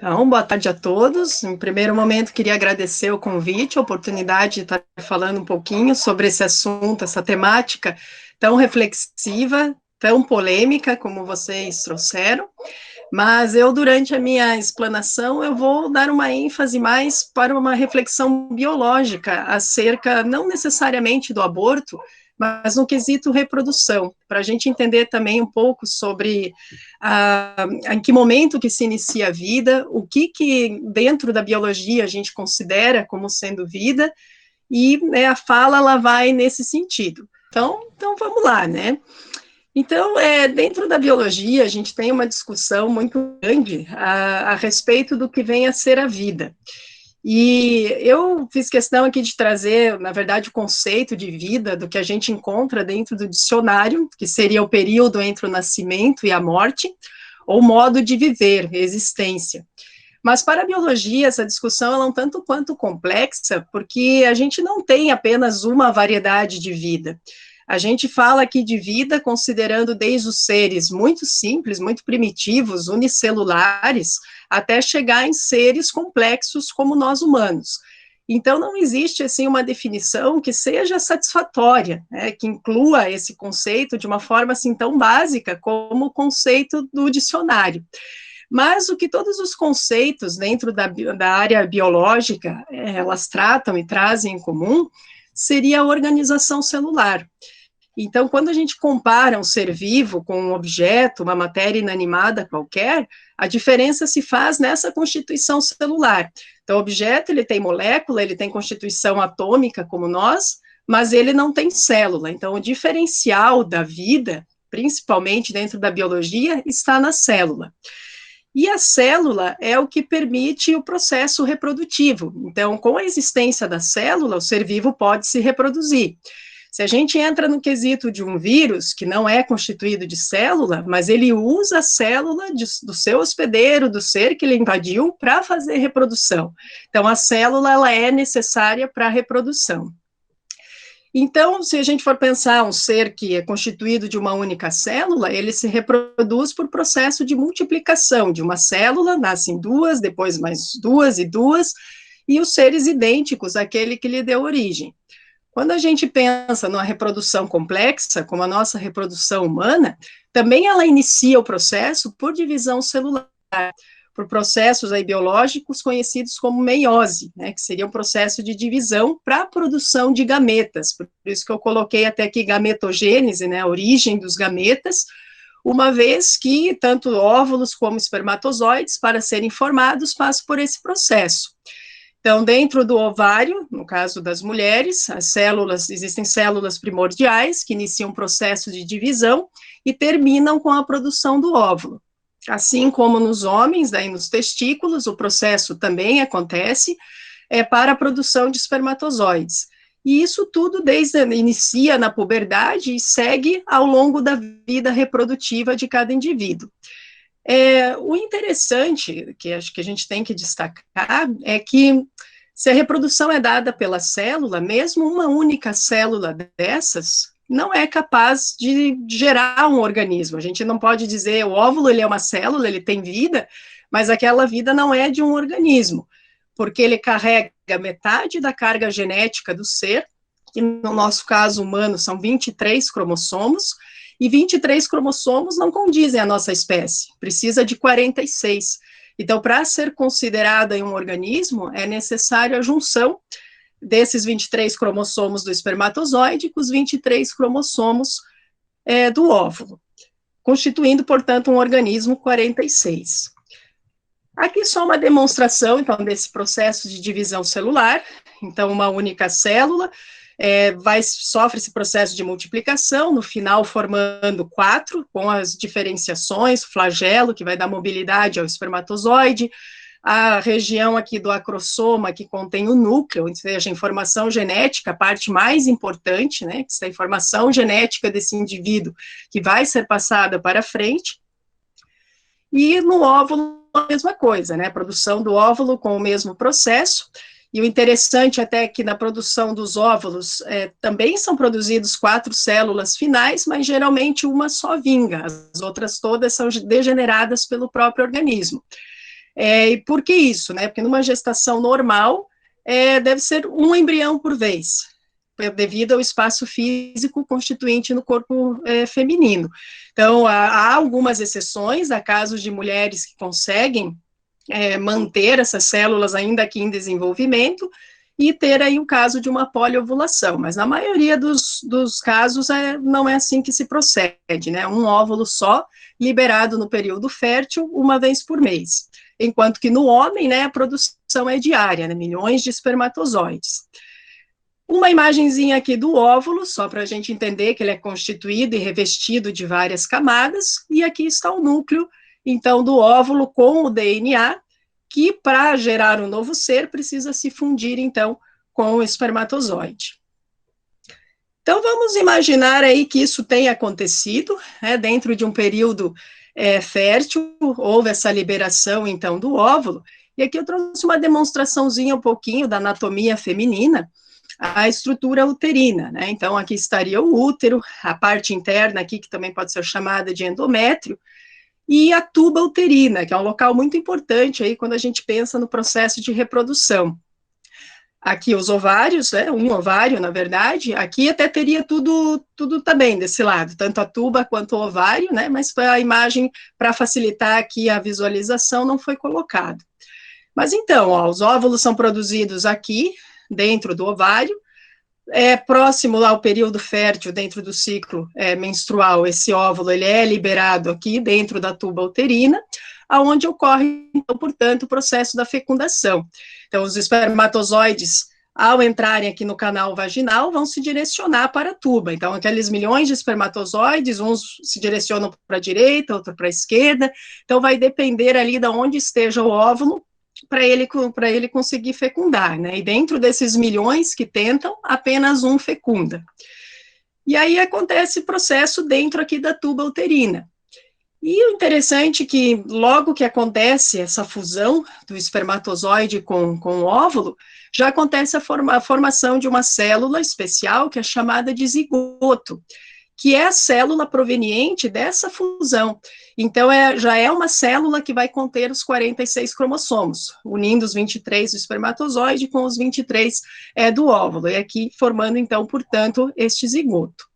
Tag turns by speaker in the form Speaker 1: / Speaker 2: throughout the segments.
Speaker 1: Então, boa tarde a todos. Em primeiro momento, queria agradecer o convite, a oportunidade de estar falando um pouquinho sobre esse assunto, essa temática tão reflexiva, tão polêmica, como vocês trouxeram. Mas eu, durante a minha explanação, eu vou dar uma ênfase mais para uma reflexão biológica acerca, não necessariamente do aborto, mas no quesito reprodução, para a gente entender também um pouco sobre em que momento que se inicia a vida, o que dentro da biologia a gente considera como sendo vida, e né, a fala ela vai nesse sentido. Então vamos lá, né? Então, dentro da biologia, a gente tem uma discussão muito grande a respeito do que vem a ser a vida. E eu fiz questão aqui de trazer, na verdade, o conceito de vida do que a gente encontra dentro do dicionário, que seria o período entre o nascimento e a morte, ou modo de viver, existência. Mas para a biologia, essa discussão é um tanto quanto complexa, porque a gente não tem apenas uma variedade de vida. A gente fala aqui de vida considerando desde os seres muito simples, muito primitivos, unicelulares, até chegar em seres complexos como nós humanos. Então, não existe assim uma definição que seja satisfatória, né, que inclua esse conceito de uma forma assim tão básica como o conceito do dicionário. Mas o que todos os conceitos dentro da área biológica elas tratam e trazem em comum seria a organização celular. Então, quando a gente compara um ser vivo com um objeto, uma matéria inanimada qualquer, a diferença se faz nessa constituição celular. Então, o objeto, ele tem molécula, ele tem constituição atômica como nós, mas ele não tem célula. Então, o diferencial da vida, principalmente dentro da biologia, está na célula. E a célula é o que permite o processo reprodutivo. Então, com a existência da célula, o ser vivo pode se reproduzir. Se a gente entra no quesito de um vírus que não é constituído de célula, mas ele usa a célula do seu hospedeiro, do ser que ele invadiu, para fazer reprodução. Então, a célula ela é necessária para a reprodução. Então, se a gente for pensar um ser que é constituído de uma única célula, ele se reproduz por processo de multiplicação. De uma célula, nascem duas, depois mais duas e duas, e os seres idênticos àquele que lhe deu origem. Quando a gente pensa numa reprodução complexa, como a nossa reprodução humana, também ela inicia o processo por divisão celular, por processos aí biológicos conhecidos como meiose, né, que seria um processo de divisão para a produção de gametas. Por isso que eu coloquei até aqui gametogênese, né, a origem dos gametas, uma vez que tanto óvulos como espermatozoides, para serem formados, passam por esse processo. Então, dentro do ovário, no caso das mulheres, existem células primordiais que iniciam um processo de divisão e terminam com a produção do óvulo. Assim como nos homens, daí nos testículos, o processo também acontece para a produção de espermatozoides. E isso tudo inicia na puberdade e segue ao longo da vida reprodutiva de cada indivíduo. O interessante, que acho que a gente tem que destacar, é que se a reprodução é dada pela célula, mesmo uma única célula dessas não é capaz de gerar um organismo. A gente não pode dizer o óvulo ele é uma célula, ele tem vida, mas aquela vida não é de um organismo, porque ele carrega metade da carga genética do ser, que no nosso caso humano são 23 cromossomos, e 23 cromossomos não condizem à nossa espécie, precisa de 46. Então, para ser considerada um organismo, é necessário a junção desses 23 cromossomos do espermatozoide com os 23 cromossomos do óvulo, constituindo, portanto, um organismo 46. Aqui só uma demonstração, então, desse processo de divisão celular. Então, uma única célula sofre esse processo de multiplicação, no final formando 4, com as diferenciações, o flagelo, que vai dar mobilidade ao espermatozoide, a região aqui do acrossoma, que contém o núcleo, ou seja, a informação genética, a parte mais importante, né, que é a informação genética desse indivíduo, que vai ser passada para frente, e no óvulo a mesma coisa, né, a produção do óvulo com o mesmo processo. E o interessante até é que na produção dos óvulos também são produzidos 4 células finais, mas geralmente uma só vinga, as outras todas são degeneradas pelo próprio organismo. E por que isso, né? Porque numa gestação normal, deve ser um embrião por vez, devido ao espaço físico constituinte no corpo feminino. Então, há algumas exceções, há casos de mulheres que conseguem manter essas células ainda aqui em desenvolvimento, e ter aí o caso de uma poliovulação, mas na maioria dos casos não é assim que se procede, né? Um óvulo só, liberado no período fértil, uma vez por mês. Enquanto que no homem, né, a produção é diária, né, milhões de espermatozoides. Uma imagenzinha aqui do óvulo, só para a gente entender que ele é constituído e revestido de várias camadas, e aqui está o núcleo, então, do óvulo com o DNA, que para gerar um novo ser precisa se fundir, então, com o espermatozoide. Então, vamos imaginar aí que isso tenha acontecido, dentro de um período fértil, houve essa liberação, então, do óvulo, e aqui eu trouxe uma demonstraçãozinha um pouquinho da anatomia feminina, a estrutura uterina, né? Então, aqui estaria o útero, a parte interna aqui, que também pode ser chamada de endométrio, e a tuba uterina, que é um local muito importante aí quando a gente pensa no processo de reprodução. Aqui os ovários, um ovário, na verdade, aqui até teria tudo também desse lado, tanto a tuba quanto o ovário, né? Mas a imagem, para facilitar aqui a visualização, não foi colocado. Mas então, os óvulos são produzidos aqui, dentro do ovário, próximo ao período fértil, dentro do ciclo menstrual, esse óvulo ele é liberado aqui dentro da tuba uterina, aonde ocorre, então, portanto, o processo da fecundação. Então, os espermatozoides, ao entrarem aqui no canal vaginal, vão se direcionar para a tuba. Então, aqueles milhões de espermatozoides, uns se direcionam para a direita, outro para a esquerda, então vai depender ali de onde esteja o óvulo, para ele conseguir fecundar, né? E dentro desses milhões que tentam, apenas um fecunda. E aí acontece o processo dentro aqui da tuba uterina. E o interessante é que logo que acontece essa fusão do espermatozoide com o óvulo, já acontece a formação de uma célula especial que é chamada de zigoto, que é a célula proveniente dessa fusão. Então, já é uma célula que vai conter os 46 cromossomos, unindo os 23 do espermatozoide com os 23 do óvulo, e aqui formando, então, portanto, este zigoto.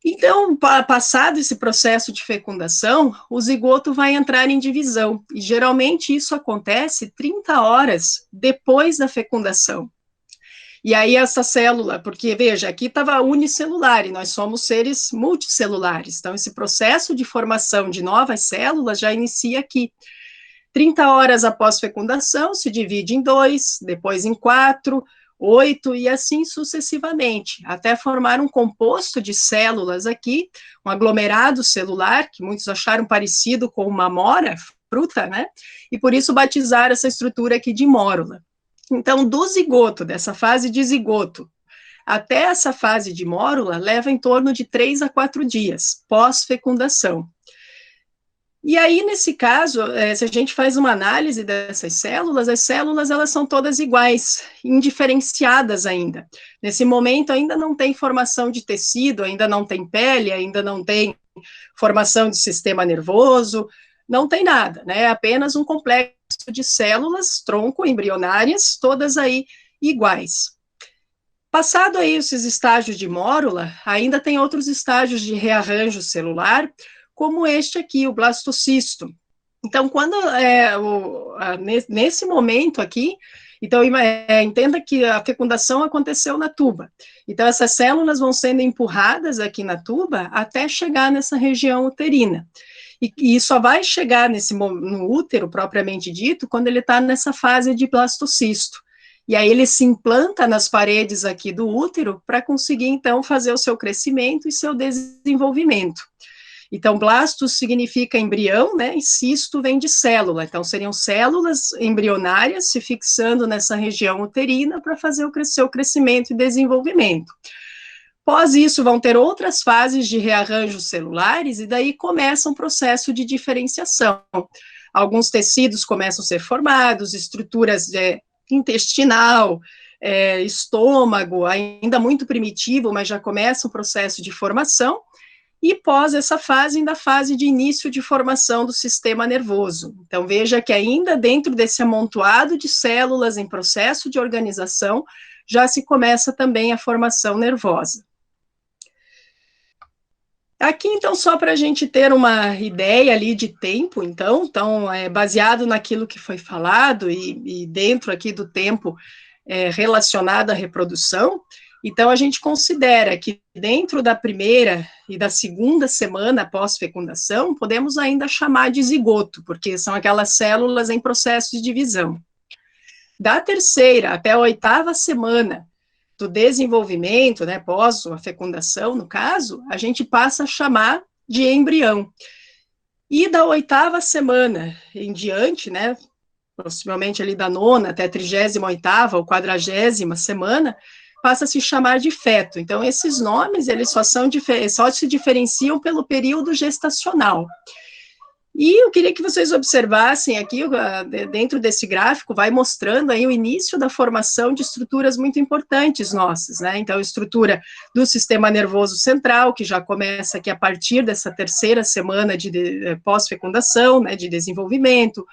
Speaker 1: Então, passado esse processo de fecundação, o zigoto vai entrar em divisão, e geralmente isso acontece 30 horas depois da fecundação. E aí essa célula, porque veja, aqui estava unicelular e nós somos seres multicelulares, então esse processo de formação de novas células já inicia aqui. 30 horas após fecundação, se divide em 2, depois em 4, 8 e assim sucessivamente, até formar um composto de células aqui, um aglomerado celular, que muitos acharam parecido com uma amora, fruta, né? E por isso batizaram essa estrutura aqui de mórula. Então, do zigoto, dessa fase de zigoto, até essa fase de mórula, leva em torno de 3 a 4 dias, pós-fecundação. E aí, nesse caso, se a gente faz uma análise dessas células, as células, elas são todas iguais, indiferenciadas ainda. Nesse momento, ainda não tem formação de tecido, ainda não tem pele, ainda não tem formação de sistema nervoso, não tem nada, né? É apenas um complexo de células, tronco, embrionárias, todas aí iguais. Passado aí esses estágios de mórula, ainda tem outros estágios de rearranjo celular, como este aqui, o blastocisto. Então, nesse momento aqui, então, entenda que a fecundação aconteceu na tuba. Então, essas células vão sendo empurradas aqui na tuba até chegar nessa região uterina. E só vai chegar no útero, propriamente dito, quando ele está nessa fase de blastocisto. E aí ele se implanta nas paredes aqui do útero para conseguir, então, fazer o seu crescimento e seu desenvolvimento. Então, blastos significa embrião, né, e cisto vem de célula. Então, seriam células embrionárias se fixando nessa região uterina para fazer o seu crescimento e desenvolvimento. Após isso, vão ter outras fases de rearranjos celulares, e daí começa um processo de diferenciação. Alguns tecidos começam a ser formados, estruturas intestinal, estômago, ainda muito primitivo, mas já começa um processo de formação, e pós essa fase, ainda a fase de início de formação do sistema nervoso. Então, veja que ainda dentro desse amontoado de células em processo de organização, já se começa também a formação nervosa. Aqui, então, só para a gente ter uma ideia ali de tempo, então baseado naquilo que foi falado e dentro aqui do tempo relacionado à reprodução, então a gente considera que dentro da primeira e da segunda semana após fecundação, podemos ainda chamar de zigoto, porque são aquelas células em processo de divisão. Da terceira até a oitava semana do desenvolvimento, né, pós a fecundação, no caso, a gente passa a chamar de embrião. E da oitava semana em diante, né, possivelmente ali da nona até a 38ª ou 40ª semana, passa a se chamar de feto. Então, esses nomes, eles só se diferenciam pelo período gestacional. E eu queria que vocês observassem aqui, dentro desse gráfico, vai mostrando aí o início da formação de estruturas muito importantes nossas, né? Então, a estrutura do sistema nervoso central, que já começa aqui a partir dessa terceira semana de pós-fecundação, né, de desenvolvimento,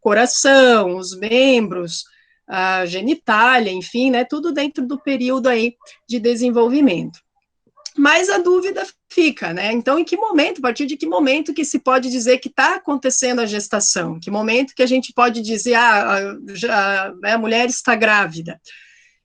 Speaker 1: coração, os membros, a genitália, enfim, né, tudo dentro do período aí de desenvolvimento. Mas a dúvida fica, né? Então, em que momento, a partir de que momento que se pode dizer que está acontecendo a gestação? Que momento que a gente pode dizer, a mulher está grávida?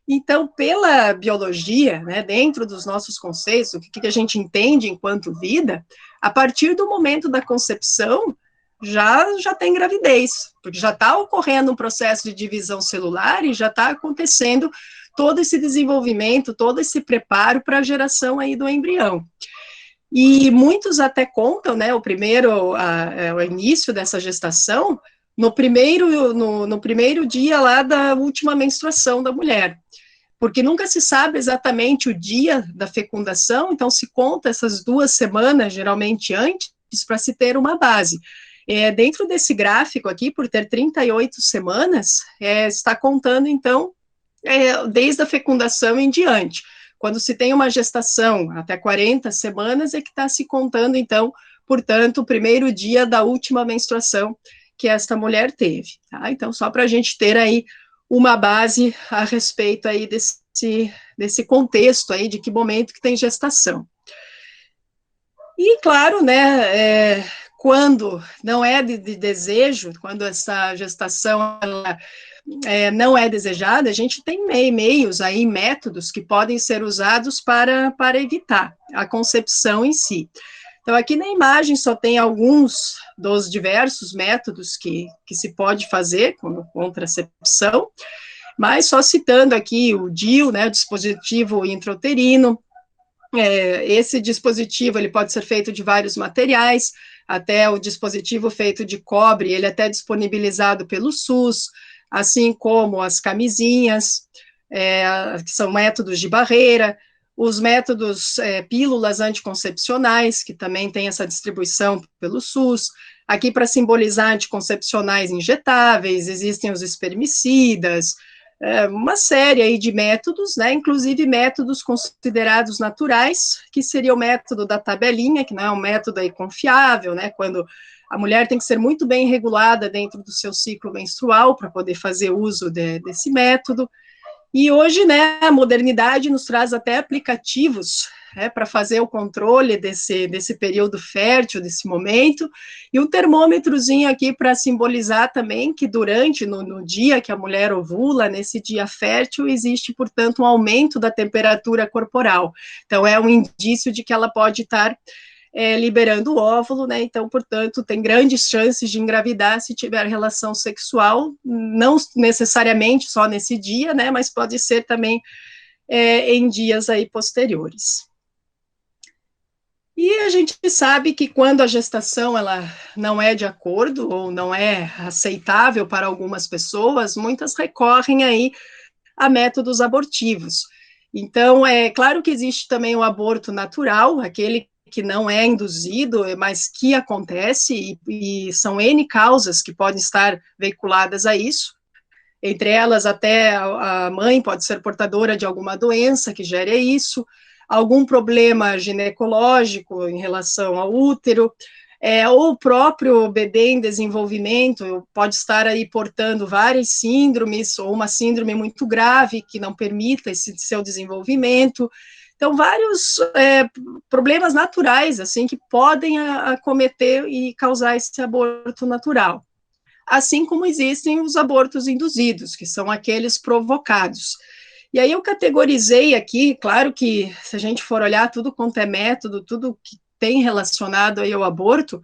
Speaker 1: Então, pela biologia, né, dentro dos nossos conceitos, o que a gente entende enquanto vida, a partir do momento da concepção, já tem gravidez, porque já está ocorrendo um processo de divisão celular e já está acontecendo todo esse desenvolvimento, todo esse preparo para a geração aí do embrião. E muitos até contam, né, o início dessa gestação no primeiro dia lá da última menstruação da mulher, porque nunca se sabe exatamente o dia da fecundação, então se conta essas 2 semanas, geralmente antes, para se ter uma base. Dentro desse gráfico aqui, por ter 38 semanas, está contando, então, desde a fecundação em diante. Quando se tem uma gestação até 40 semanas, é que está se contando, então, portanto, o primeiro dia da última menstruação que esta mulher teve. Tá? Então, só para a gente ter aí uma base a respeito aí desse contexto aí, de que momento que tem gestação. E, claro, né, quando não é de desejo, quando essa gestação ela, não é desejada, a gente tem meios aí, métodos que podem ser usados para evitar a concepção em si. Então, aqui na imagem só tem alguns dos diversos métodos que se pode fazer como contracepção, mas só citando aqui o DIU, né, o dispositivo intrauterino. Esse dispositivo ele pode ser feito de vários materiais, até o dispositivo feito de cobre, ele é até disponibilizado pelo SUS, assim como as camisinhas, que são métodos de barreira, os métodos pílulas anticoncepcionais, que também tem essa distribuição pelo SUS. Aqui, para simbolizar anticoncepcionais injetáveis, existem os espermicidas, uma série aí de métodos, né, inclusive métodos considerados naturais, que seria o método da tabelinha, que não é um método aí confiável, né, quando a mulher tem que ser muito bem regulada dentro do seu ciclo menstrual para poder fazer uso desse método. E hoje, né, a modernidade nos traz até aplicativos para fazer o controle desse período fértil, desse momento, e um termômetrozinho aqui para simbolizar também que durante, no dia que a mulher ovula, nesse dia fértil, existe, portanto, um aumento da temperatura corporal. Então, é um indício de que ela pode estar liberando o óvulo, né, então, portanto, tem grandes chances de engravidar se tiver relação sexual, não necessariamente só nesse dia, né, mas pode ser também em dias aí posteriores. E a gente sabe que quando a gestação ela não é de acordo ou não é aceitável para algumas pessoas, muitas recorrem aí a métodos abortivos. Então, é claro que existe também o aborto natural, aquele que não é induzido, mas que acontece, e são N causas que podem estar veiculadas a isso, entre elas até a mãe pode ser portadora de alguma doença que gere isso, algum problema ginecológico em relação ao útero, ou o próprio bebê em desenvolvimento pode estar aí portando várias síndromes, ou uma síndrome muito grave que não permita esse seu desenvolvimento. Então, vários problemas naturais, assim, que podem acometer e causar esse aborto natural. Assim como existem os abortos induzidos, que são aqueles provocados. E aí eu categorizei aqui, claro que se a gente for olhar tudo quanto é método, tudo que tem relacionado aí ao aborto,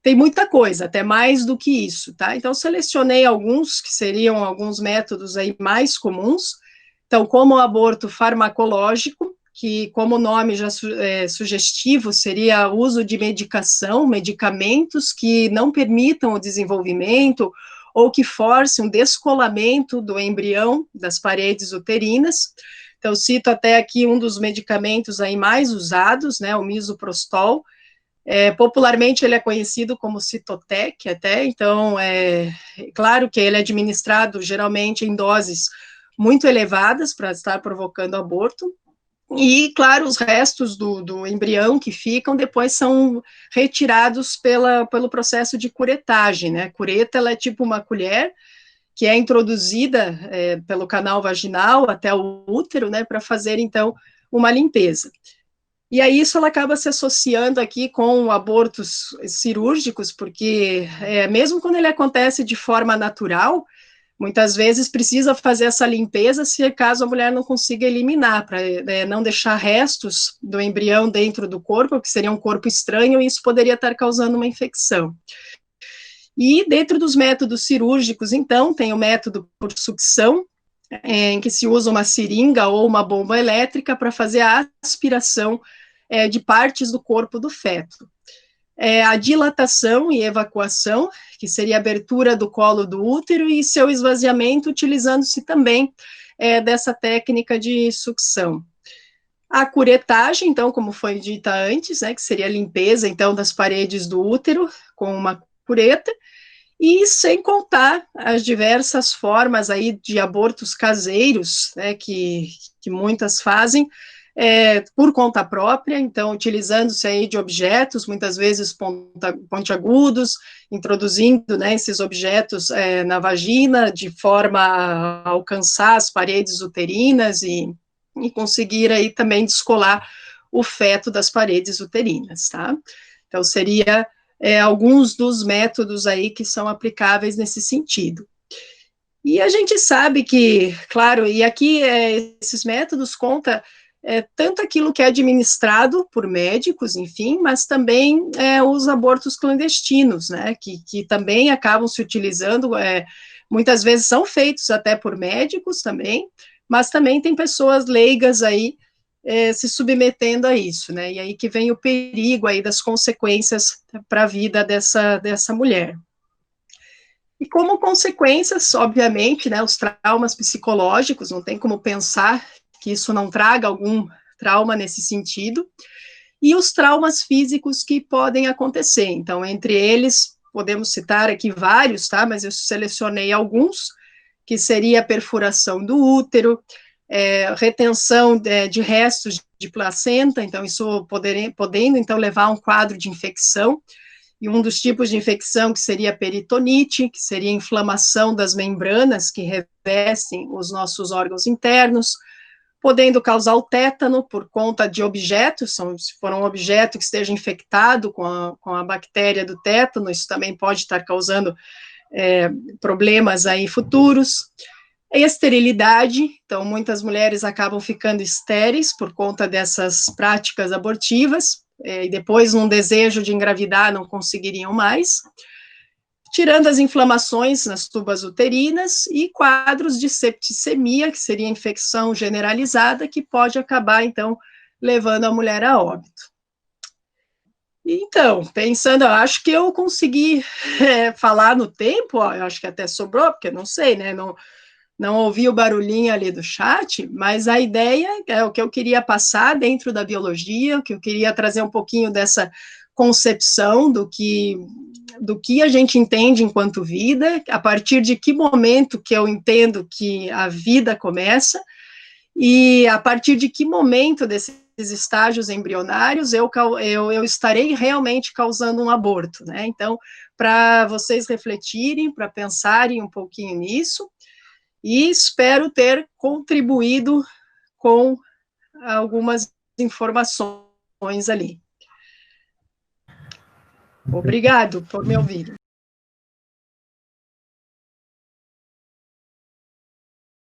Speaker 1: tem muita coisa, até mais do que isso, tá? Então, selecionei alguns que seriam alguns métodos aí mais comuns. Então, como o aborto farmacológico, que, como o nome já sugestivo, seria o uso de medicamentos que não permitam o desenvolvimento ou que forcem um descolamento do embrião das paredes uterinas. Então, cito até aqui um dos medicamentos aí mais usados, né, o misoprostol. Popularmente ele é conhecido como Citotec até, então claro que ele é administrado geralmente em doses muito elevadas para estar provocando aborto, e claro, os restos do embrião que ficam depois são retirados pelo processo de curetagem, né, cureta ela é tipo uma colher que é introduzida pelo canal vaginal até o útero, né, para fazer então uma limpeza. E aí isso ela acaba se associando aqui com abortos cirúrgicos, porque mesmo quando ele acontece de forma natural, muitas vezes precisa fazer essa limpeza se caso a mulher não consiga eliminar, para não deixar restos do embrião dentro do corpo, que seria um corpo estranho, e isso poderia estar causando uma infecção. E dentro dos métodos cirúrgicos, então, tem o método por sucção, em que se usa uma seringa ou uma bomba elétrica para fazer a aspiração de partes do corpo do feto. A dilatação e evacuação, que seria a abertura do colo do útero e seu esvaziamento, utilizando-se também dessa técnica de sucção. A curetagem, então, como foi dita antes, que seria a limpeza, então, das paredes do útero com uma cureta, e sem contar as diversas formas aí de abortos caseiros, né, que muitas fazem por conta própria, então utilizando-se aí de objetos, muitas vezes pontiagudos, introduzindo, né, esses objetos na vagina, de forma a alcançar as paredes uterinas e conseguir aí também descolar o feto das paredes uterinas, tá? Então seria alguns dos métodos aí que são aplicáveis nesse sentido. E a gente sabe que, claro, e aqui esses métodos conta tanto aquilo que é administrado por médicos, enfim, mas também os abortos clandestinos, né, que também acabam se utilizando, muitas vezes são feitos até por médicos também, mas também tem pessoas leigas aí se submetendo a isso, né, e aí que vem o perigo aí das consequências para a vida dessa mulher. E como consequências, obviamente, né, os traumas psicológicos, não tem como pensar que isso não traga algum trauma nesse sentido, e os traumas físicos que podem acontecer. Então, entre eles, podemos citar aqui vários, tá, mas eu selecionei alguns, que seria a perfuração do útero, retenção de restos de placenta, então isso podendo então levar a um quadro de infecção, e um dos tipos de infecção que seria a peritonite, que seria a inflamação das membranas que revestem os nossos órgãos internos, podendo causar o tétano por conta de objetos, se for um objeto que esteja infectado com a bactéria do tétano, isso também pode estar causando problemas aí futuros. Esterilidade, então muitas mulheres acabam ficando estéreis por conta dessas práticas abortivas, e depois, num desejo de engravidar, não conseguiriam mais, tirando as inflamações nas tubas uterinas e quadros de septicemia, que seria infecção generalizada, que pode acabar, então, levando a mulher a óbito. Então, pensando, eu acho que eu consegui falar no tempo, eu acho que até sobrou, porque não sei, né, não ouvi o barulhinho ali do chat, mas a ideia é o que eu queria passar dentro da biologia, o que eu queria trazer um pouquinho dessa concepção do que a gente entende enquanto vida, a partir de que momento que eu entendo que a vida começa, e a partir de que momento desse estágios embrionários, eu estarei realmente causando um aborto, né? Então, para vocês refletirem, para pensarem um pouquinho nisso, e espero ter contribuído com algumas informações ali. Obrigado por me ouvir.